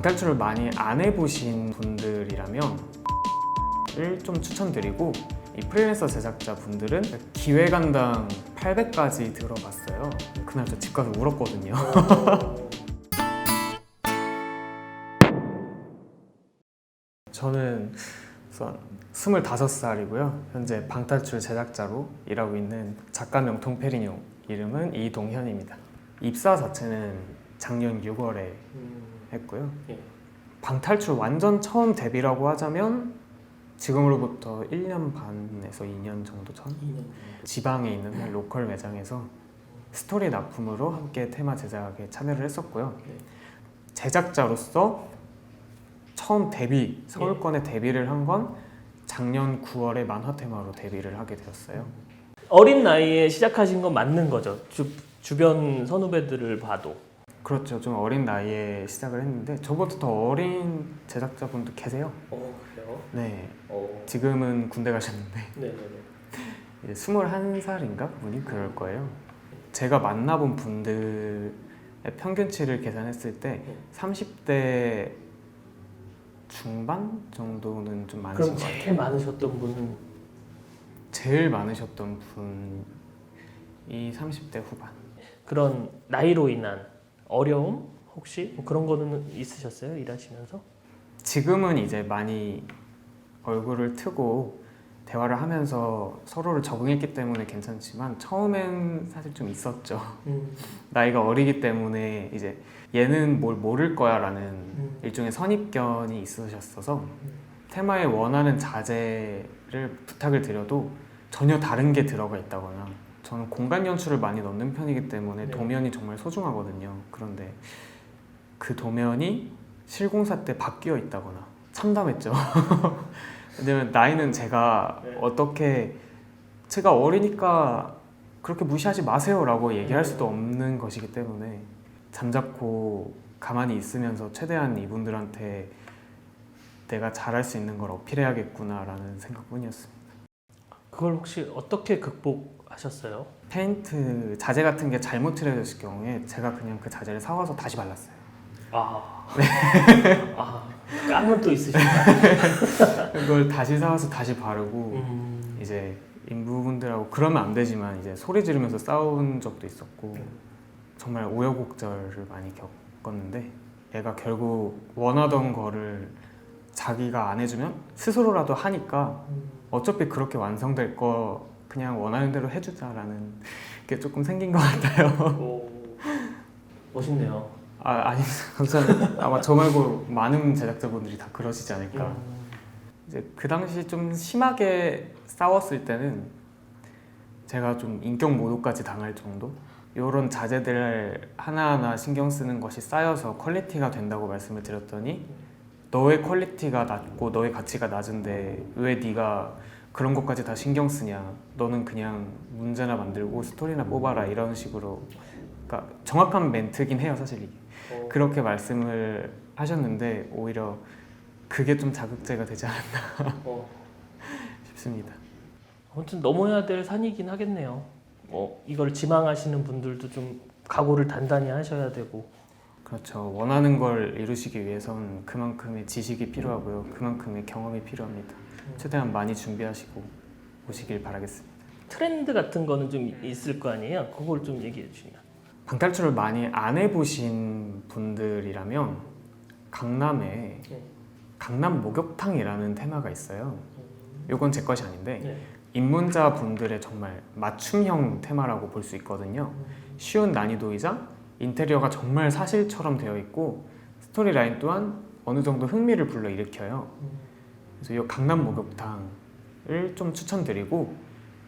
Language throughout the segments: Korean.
방탈출을 많이 안 해보신 분들이라면 을 좀 추천드리고, 이 프리랜서 제작자 분들은 기획안당 800까지 들어봤어요. 그날 저 집 가서 울었거든요. 저는 우선 25살이고요. 현재 방탈출 제작자로 일하고 있는 작가 명통 페리뇽, 이름은 이동현입니다. 입사 자체는 작년 6월에 했고요. 방탈출 완전 처음 데뷔라고 하자면 지금으로부터 1년 반에서 2년 정도 전? 지방에 있는 로컬 매장에서 스토리 납품으로 함께 테마 제작에 참여를 했었고요. 제작자로서 처음 데뷔, 서울권에 데뷔를 한 건 작년 9월에 만화 테마로 데뷔를 하게 되었어요. 어린 나이에 시작하신 건 맞는 거죠? 주변 선후배들을 봐도. 그렇죠. 좀 어린 나이에 시작을 했는데 저보다 더 어린 제작자분도 계세요. 그래요? 네. 지금은 군대 가셨는데 네네네. 이제 21살인가? 그분이 그럴 거예요. 제가 만나본 분들의 평균치를 계산했을 때 30대 중반 정도는 좀 많으신 그럼 것 같아요. 제일 많으셨던 분은? 제일 많으셨던 분이 30대 후반. 그런 나이로 인한 어려움? 혹시 뭐 그런 거는 있으셨어요? 일하시면서? 지금은 이제 많이 얼굴을 트고 대화를 하면서 서로를 적응했기 때문에 괜찮지만 처음엔 사실 좀 있었죠. 나이가 어리기 때문에 이제 얘는 뭘 모를 거야 라는 일종의 선입견이 있으셨어서 테마에 원하는 자재를 부탁을 드려도 전혀 다른 게 들어가 있다거나, 저는 공간 연출을 많이 넣는 편이기 때문에 도면이 정말 소중하거든요. 그런데 그 도면이 실공사 때 바뀌어 있다거나 참담했죠. 왜냐면 나이는 제가 어떻게, 제가 어리니까 그렇게 무시하지 마세요 라고 얘기할 수도 없는 것이기 때문에 잠자코 가만히 있으면서 최대한 이분들한테 내가 잘할 수 있는 걸 어필해야겠구나 라는 생각뿐이었습니다. 그걸 혹시 어떻게 극복하셨어요? 페인트 자재 같은 게 잘못 칠해졌을 경우에 제가 그냥 그 자재를 사와서 다시 발랐어요. 깡은 또 있으신가요? 그걸 다시 사와서 다시 바르고 이제 인부분들하고 그러면 안 되지만 이제 소리 지르면서 싸운 적도 있었고 정말 우여곡절을 많이 겪었는데, 얘가 결국 원하던 거를 자기가 안 해주면 스스로라도 하니까 어차피 그렇게 완성될 거 그냥 원하는 대로 해주자라는 게 조금 생긴 것 같아요. 멋있네요. 아닙니다. 감사합니다. 아마 저 말고 많은 제작자분들이 다 그러시지 않을까. 이제 그 당시 좀 심하게 싸웠을 때는 제가 좀 인격 모독까지 당할 정도? 이런 자재들 하나하나 신경 쓰는 것이 쌓여서 퀄리티가 된다고 말씀을 드렸더니 너의 퀄리티가 낮고 너의 가치가 낮은데 왜 네가 그런 것까지 다 신경 쓰냐, 너는 그냥 문제나 만들고 스토리나 뽑아라, 이런 식으로. 그러니까 정확한 멘트긴 해요 사실 이게. 그렇게 말씀을 하셨는데 오히려 그게 좀 자극제가 되지 않았나 싶습니다. 아무튼 넘어야 될 산이긴 하겠네요. 이걸 지망하시는 분들도 좀 각오를 단단히 하셔야 되고. 그렇죠. 원하는 걸 이루시기 위해선 그만큼의 지식이 필요하고요. 그만큼의 경험이 필요합니다. 최대한 많이 준비하시고 오시길 바라겠습니다. 트렌드 같은 거는 좀 있을 거 아니에요? 그걸 좀 얘기해 주시면. 방탈출을 많이 안 해보신 분들이라면 강남에 강남 목욕탕이라는 테마가 있어요. 이건 제 것이 아닌데 입문자 분들의 정말 맞춤형 테마라고 볼 수 있거든요. 쉬운 난이도이자 인테리어가 정말 사실처럼 되어 있고 스토리 라인 또한 어느 정도 흥미를 불러일으켜요. 그래서 이 강남 목욕탕을 좀 추천드리고,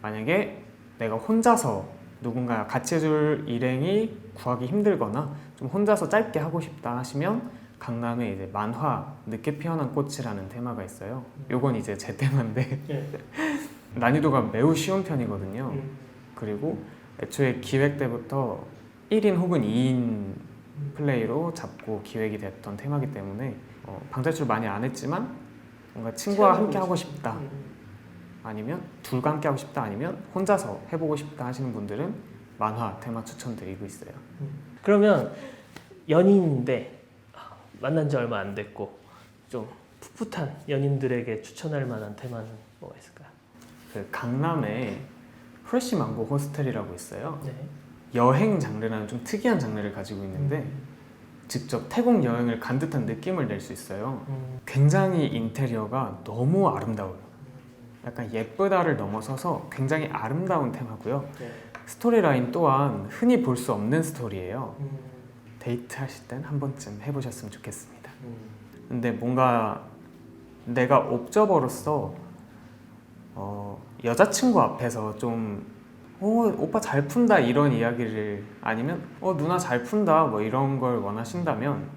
만약에 내가 혼자서 누군가 같이 해줄 일행이 구하기 힘들거나 좀 혼자서 짧게 하고 싶다 하시면 강남에 이제 만화 늦게 피어난 꽃이라는 테마가 있어요. 요건 이제 제 테마인데 난이도가 매우 쉬운 편이거든요. 그리고 애초에 기획 때부터 1인 혹은 2인 플레이로 잡고 기획이 됐던 테마이기 때문에 방탈출 많이 안 했지만 뭔가 친구와 함께 하고 싶다, 아니면 둘과 함께 하고 싶다, 아니면 혼자서 해보고 싶다 하시는 분들은 만화 테마 추천드리고 있어요. 그러면 연인인데 만난 지 얼마 안 됐고 좀 풋풋한 연인들에게 추천할 만한 테마는 뭐가 있을까요? 그 강남에 프레시 망고 호스텔이라고 있어요. 네. 여행 장르라는 좀 특이한 장르를 가지고 있는데 직접 태국 여행을 간 듯한 느낌을 낼 수 있어요. 굉장히 인테리어가 너무 아름다워요. 약간 예쁘다를 넘어서서 굉장히 아름다운 테마고요. 네. 스토리라인 또한 흔히 볼 수 없는 스토리예요. 데이트 하실 땐 한 번쯤 해보셨으면 좋겠습니다. 근데 뭔가 내가 옵저버로서 여자친구 앞에서 좀 오빠 잘 푼다 이런 이야기를 아니면 누나 잘 푼다 뭐 이런 걸 원하신다면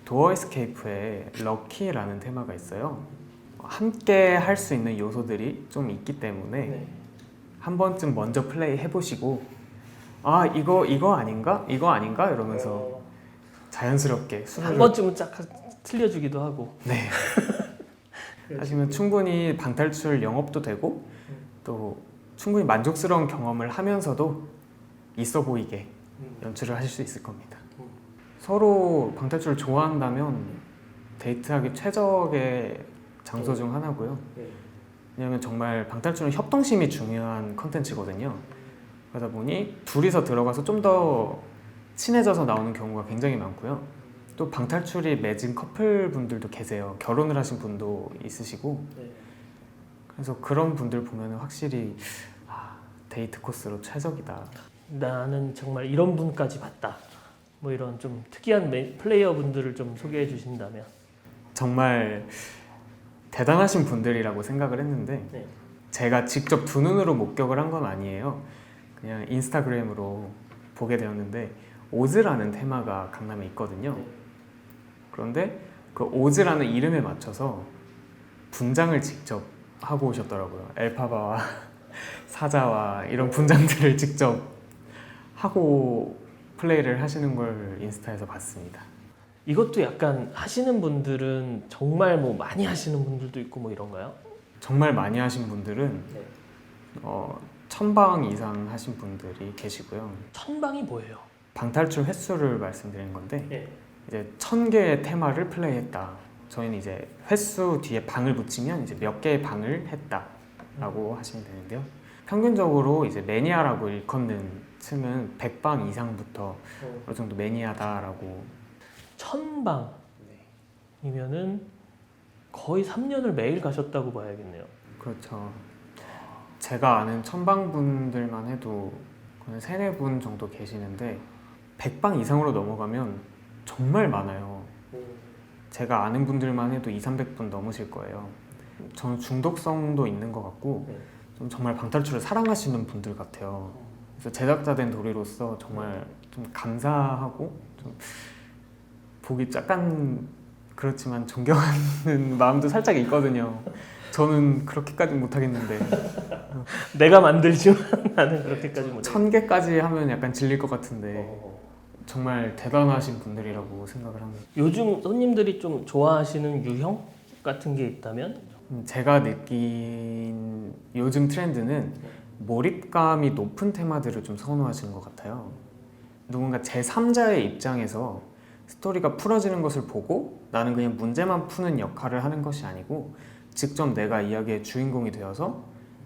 도어 에스케이프에 럭키라는 테마가 있어요. 함께 할 수 있는 요소들이 좀 있기 때문에 네. 한 번쯤 먼저 플레이 해보시고 이거 아닌가? 이거 아닌가? 이러면서 자연스럽게 한 수를 번쯤은 쫙 틀려주기도 하고. 네. 하시면 충분히 방탈출 영업도 되고 또 충분히 만족스러운 경험을 하면서도 있어 보이게 연출을 하실 수 있을 겁니다. 서로 방탈출을 좋아한다면 데이트하기 최적의 장소 중 하나고요. 왜냐하면 정말 방탈출은 협동심이 중요한 컨텐츠거든요. 그러다 보니 둘이서 들어가서 좀 더 친해져서 나오는 경우가 굉장히 많고요. 또 방탈출이 맺은 커플분들도 계세요. 결혼을 하신 분도 있으시고. 그래서 그런 분들 보면 확실히 데이트 코스로 최적이다. 나는 정말 이런 분까지 봤다. 뭐 이런 좀 특이한 플레이어 분들을 좀 소개해 주신다면. 정말 대단하신 분들이라고 생각을 했는데 네. 제가 직접 두 눈으로 목격을 한 건 아니에요. 그냥 인스타그램으로 보게 되었는데 오즈라는 테마가 강남에 있거든요. 그런데 그 오즈라는 이름에 맞춰서 분장을 직접 하고 오셨더라고요. 엘파바와 사자와 이런 분장들을 직접 하고 플레이를 하시는 걸 인스타에서 봤습니다. 이것도 약간 하시는 분들은 정말 뭐 많이 하시는 분들도 있고 뭐 이런가요? 정말 많이 하신 분들은 1000방 이상 하신 분들이 계시고요. 1000방이 뭐예요? 방탈출 횟수를 말씀드리는 건데 이제 1000개의 테마를 플레이했다. 저희는 이제 횟수 뒤에 방을 붙이면 이제 몇 개의 방을 했다라고 하시면 되는데요. 평균적으로 이제 매니아라고 일컫는 층은 100방 이상부터 어느 정도 매니아다라고. 1000방이면은 거의 3년을 매일 가셨다고 봐야겠네요. 그렇죠. 제가 아는 1000방 분들만 해도 거의 3-4분 정도 계시는데 100방 이상으로 넘어가면 정말 많아요. 제가 아는 분들만 해도 200-300분 넘으실 거예요. 저는 중독성도 있는 것 같고 좀 정말 방탈출을 사랑하시는 분들 같아요. 그래서 제작자 된 도리로서 정말 좀 감사하고 좀 보기 약간 그렇지만 존경하는 마음도 살짝 있거든요. 저는 그렇게까지 못하겠는데 내가 만들지만 나는 그렇게까지 못해. 1000개까지 하면 약간 질릴 것 같은데 정말 대단하신 분들이라고 생각을 합니다. 요즘 손님들이 좀 좋아하시는 유형 같은 게 있다면? 제가 느낀 요즘 트렌드는 몰입감이 높은 테마들을 좀 선호하시는 것 같아요. 누군가 제3자의 입장에서 스토리가 풀어지는 것을 보고 나는 그냥 문제만 푸는 역할을 하는 것이 아니고 직접 내가 이야기의 주인공이 되어서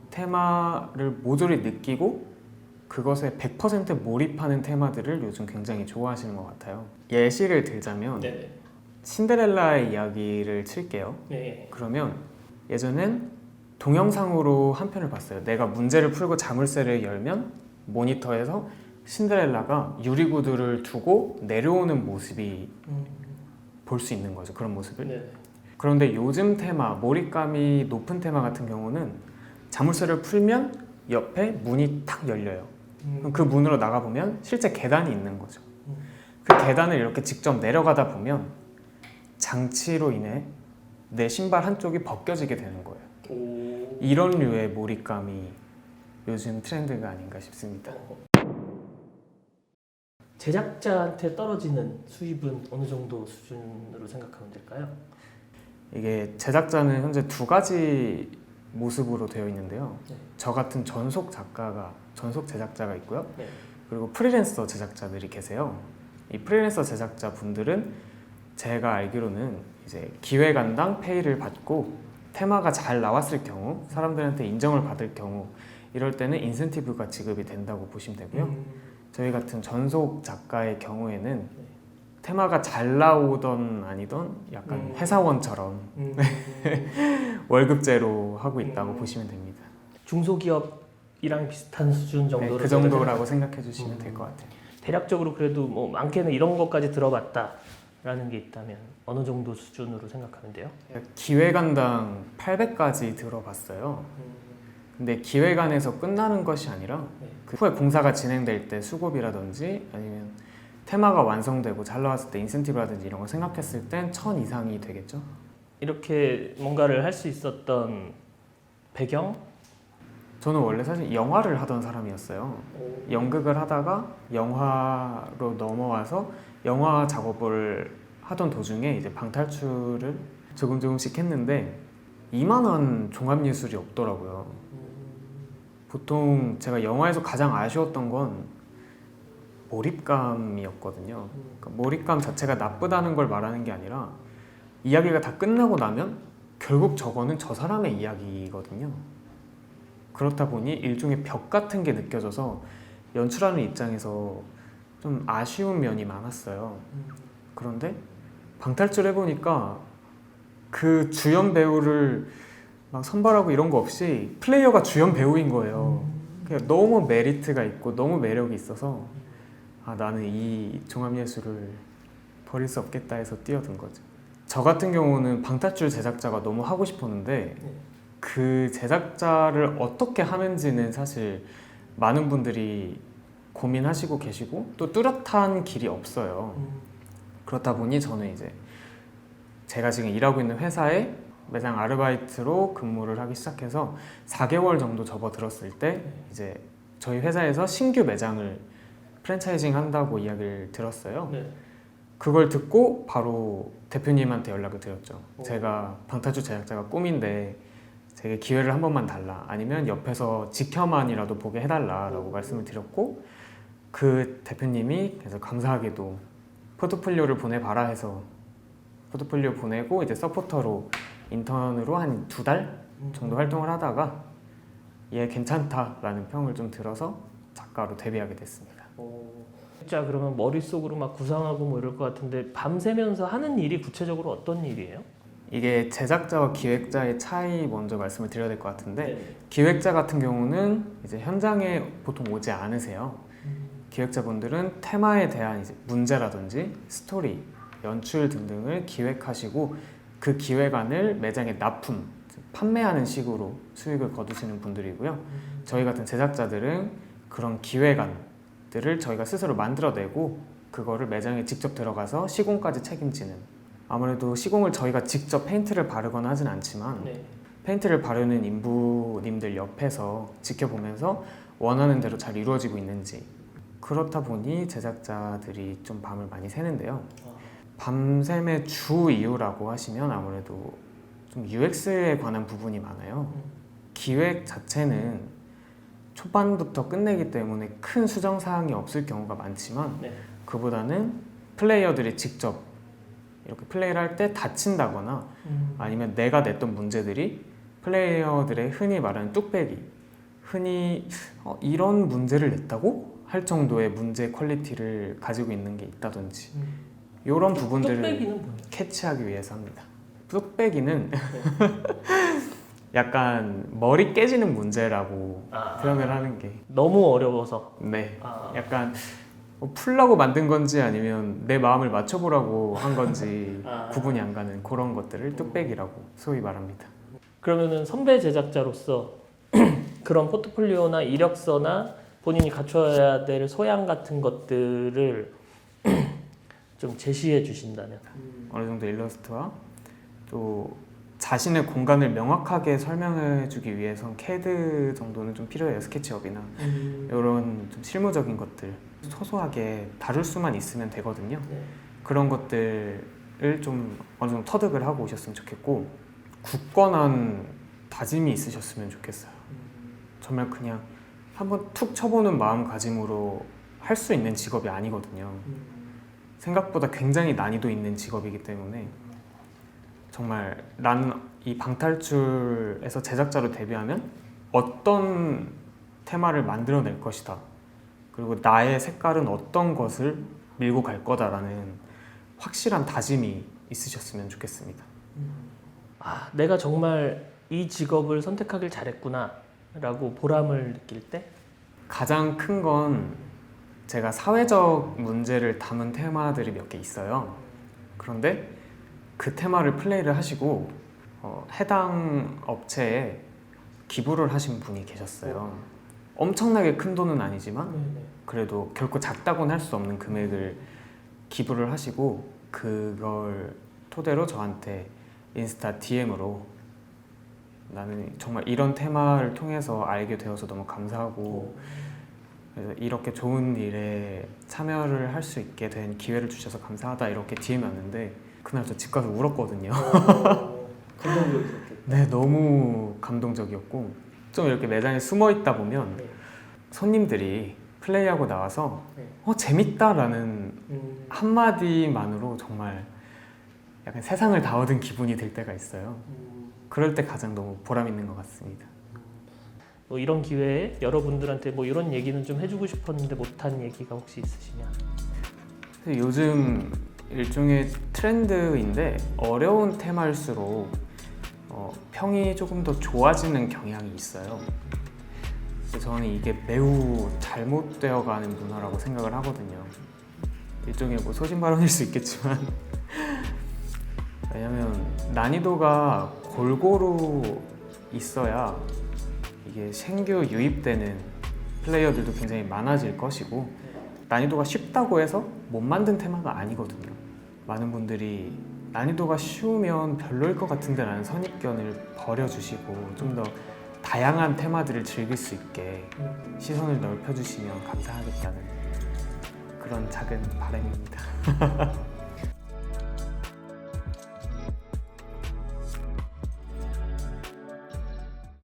테마를 모조리 느끼고 그것에 100% 몰입하는 테마들을 요즘 굉장히 좋아하시는 것 같아요. 예시를 들자면 신데렐라의 이야기를 칠게요. 그러면 예전엔 동영상으로 한 편을 봤어요. 내가 문제를 풀고 자물쇠를 열면 모니터에서 신데렐라가 유리구두를 두고 내려오는 모습이 볼 수 있는 거죠. 그런 모습을. 그런데 요즘 테마, 몰입감이 높은 테마 같은 경우는 자물쇠를 풀면 옆에 문이 탁 열려요. 그 문으로 나가보면 실제 계단이 있는 거죠. 그 계단을 이렇게 직접 내려가다 보면 장치로 인해 내 신발 한쪽이 벗겨지게 되는 거예요. 이런 류의 몰입감이 요즘 트렌드가 아닌가 싶습니다. 제작자한테 떨어지는 수입은 어느 정도 수준으로 생각하면 될까요? 이게 제작자는 현재 두 가지 모습으로 되어 있는데요. 저 같은 전속 제작자가 있고요. 그리고 프리랜서 제작자들이 계세요. 이 프리랜서 제작자 분들은 제가 알기로는 이제 기획안당 페이를 받고 테마가 잘 나왔을 경우, 사람들한테 인정을 받을 경우 이럴 때는 인센티브가 지급이 된다고 보시면 되고요. 저희 같은 전속 작가의 경우에는 테마가 잘 나오던 아니던 약간 회사원처럼 월급제로 하고 있다고 보시면 됩니다. 중소기업이랑 비슷한 수준 정도로 그 정도라고 생각해 주시면 될 것 같아요. 대략적으로 그래도 뭐 많게는 이런 것까지 들어봤다라는 게 있다면 어느 정도 수준으로 생각하면 돼요? 기획안당 800까지 들어봤어요. 근데 기획안에서 끝나는 것이 아니라 그 후에 공사가 진행될 때 수고비라든지 아니면 테마가 완성되고 잘 나왔을 때 인센티브라든지 이런 걸 생각했을 땐 1000 이상이 되겠죠. 이렇게 뭔가를 할 수 있었던 배경? 저는 원래 사실 영화를 하던 사람이었어요. 연극을 하다가 영화로 넘어와서 영화 작업을 하던 도중에 이제 방탈출을 조금씩 했는데 2만 원 종합예술이 없더라고요. 보통 제가 영화에서 가장 아쉬웠던 건 몰입감이었거든요. 그러니까 몰입감 자체가 나쁘다는 걸 말하는 게 아니라 이야기가 다 끝나고 나면 결국 저거는 저 사람의 이야기거든요. 그렇다 보니 일종의 벽 같은 게 느껴져서 연출하는 입장에서 좀 아쉬운 면이 많았어요. 그런데 방탈출 해보니까 그 주연 배우를 막 선발하고 이런 거 없이 플레이어가 주연 배우인 거예요. 그냥 너무 메리트가 있고 너무 매력이 있어서 아, 나는 이 종합예술을 버릴 수 없겠다 해서 뛰어든 거죠. 저 같은 경우는 방탈출 제작자가 너무 하고 싶었는데 그 제작자를 어떻게 하는지는 사실 많은 분들이 고민하시고 계시고 또 뚜렷한 길이 없어요. 그렇다 보니 저는 이제 제가 지금 일하고 있는 회사에 매장 아르바이트로 근무를 하기 시작해서 4개월 정도 접어들었을 때 이제 저희 회사에서 신규 매장을 프랜차이징 한다고 이야기를 들었어요. 그걸 듣고 바로 대표님한테 연락을 드렸죠. 제가 방탈출 제작자가 꿈인데 제게 기회를 한 번만 달라, 아니면 옆에서 지켜만이라도 보게 해달라라고 말씀을 드렸고, 그 대표님이 그래서 감사하게도 포트폴리오를 보내봐라 해서 포트폴리오 보내고 이제 서포터로 인턴으로 한 2달 정도 활동을 하다가 얘 괜찮다라는 평을 좀 들어서 작가로 데뷔하게 됐습니다. 진짜 그러면 머릿속으로 막 구상하고 뭐 이럴 것 같은데 밤새면서 하는 일이 구체적으로 어떤 일이에요? 이게 제작자와 기획자의 차이 먼저 말씀을 드려야 될 것 같은데 기획자 같은 경우는 이제 현장에 보통 오지 않으세요. 기획자분들은 테마에 대한 이제 문제라든지 스토리, 연출 등등을 기획하시고 그 기획안을 매장에 납품, 판매하는 식으로 수익을 거두시는 분들이고요. 저희 같은 제작자들은 그런 기획안들을 저희가 스스로 만들어내고 그거를 매장에 직접 들어가서 시공까지 책임지는, 아무래도 시공을 저희가 직접 페인트를 바르거나 하진 않지만 페인트를 바르는 인부님들 옆에서 지켜보면서 원하는 대로 잘 이루어지고 있는지, 그렇다 보니 제작자들이 좀 밤을 많이 새는데요. 밤샘의 주 이유라고 하시면 아무래도 좀 UX에 관한 부분이 많아요. 기획 자체는 초반부터 끝내기 때문에 큰 수정사항이 없을 경우가 많지만 그보다는 플레이어들이 직접 이렇게 플레이를 할 때 다친다거나 아니면 내가 냈던 문제들이 플레이어들의 흔히 말하는 뚝배기, 흔히 이런 문제를 냈다고? 할 정도의 문제 퀄리티를 가지고 있는 게 있다든지 이런 부분들을 캐치하기 위해서 합니다. 뚝배기는 약간 머리 깨지는 문제라고 표현을 하는 게 너무 어려워서 약간 풀라고 만든 건지 아니면 내 마음을 맞춰보라고 한 건지 구분이 안 가는 그런 것들을 뚝배기라고 소위 말합니다. 그러면은 선배 제작자로서 그런 포트폴리오나 이력서나 본인이 갖춰야 될 소양 같은 것들을 좀 제시해 주신다면 어느 정도 일러스트와 또 자신의 공간을 명확하게 설명해 주기 위해선 CAD 정도는 좀 필요해요. 스케치업이나 이런 좀 실무적인 것들 소소하게 다룰 수만 있으면 되거든요. 그런 것들을 좀 어느 정도 터득을 하고 오셨으면 좋겠고, 굳건한 다짐이 있으셨으면 좋겠어요. 정말 그냥 한번 툭 쳐보는 마음가짐으로 할 수 있는 직업이 아니거든요. 생각보다 굉장히 난이도 있는 직업이기 때문에 정말 나는 이 방탈출에서 제작자로 데뷔하면 어떤 테마를 만들어낼 것이다. 그리고 나의 색깔은 어떤 것을 밀고 갈 거다라는 확실한 다짐이 있으셨으면 좋겠습니다. 아, 내가 정말 이 직업을 선택하길 잘했구나 라고 보람을 느낄 때? 가장 큰 건 제가 사회적 문제를 담은 테마들이 몇 개 있어요. 그런데 그 테마를 플레이를 하시고 해당 업체에 기부를 하신 분이 계셨어요. 엄청나게 큰 돈은 아니지만 그래도 결코 작다고는 할 수 없는 금액을 기부를 하시고 그걸 토대로 저한테 인스타 DM으로 나는 정말 이런 테마를 통해서 알게 되어서 너무 감사하고 그래서 이렇게 좋은 일에 참여를 할 수 있게 된 기회를 주셔서 감사하다 이렇게 DM이 왔는데 그날 저 집 가서 울었거든요. 감동적이었겠다. 네, 너무 감동적이었고 좀 이렇게 매장에 숨어 있다 보면 손님들이 플레이하고 나와서 재밌다라는 한마디만으로 정말 약간 세상을 다 얻은 기분이 들 때가 있어요. 그럴 때 가장 너무 보람 있는 것 같습니다. 뭐 이런 기회에 여러분들한테 뭐 이런 얘기는 좀 해주고 싶었는데 못한 얘기가 혹시 있으시냐? 요즘 일종의 트렌드인데 어려운 테마일수록 평이 조금 더 좋아지는 경향이 있어요. 그래서 저는 이게 매우 잘못되어가는 문화라고 생각을 하거든요. 일종의 뭐 소신발언일 수 있겠지만 왜냐면 난이도가 골고루 있어야 이게 신규 유입되는 플레이어들도 굉장히 많아질 것이고 난이도가 쉽다고 해서 못 만든 테마가 아니거든요. 많은 분들이 난이도가 쉬우면 별로일 것 같은데 라는 선입견을 버려주시고 좀 더 다양한 테마들을 즐길 수 있게 시선을 넓혀주시면 감사하겠다는 그런 작은 바람입니다.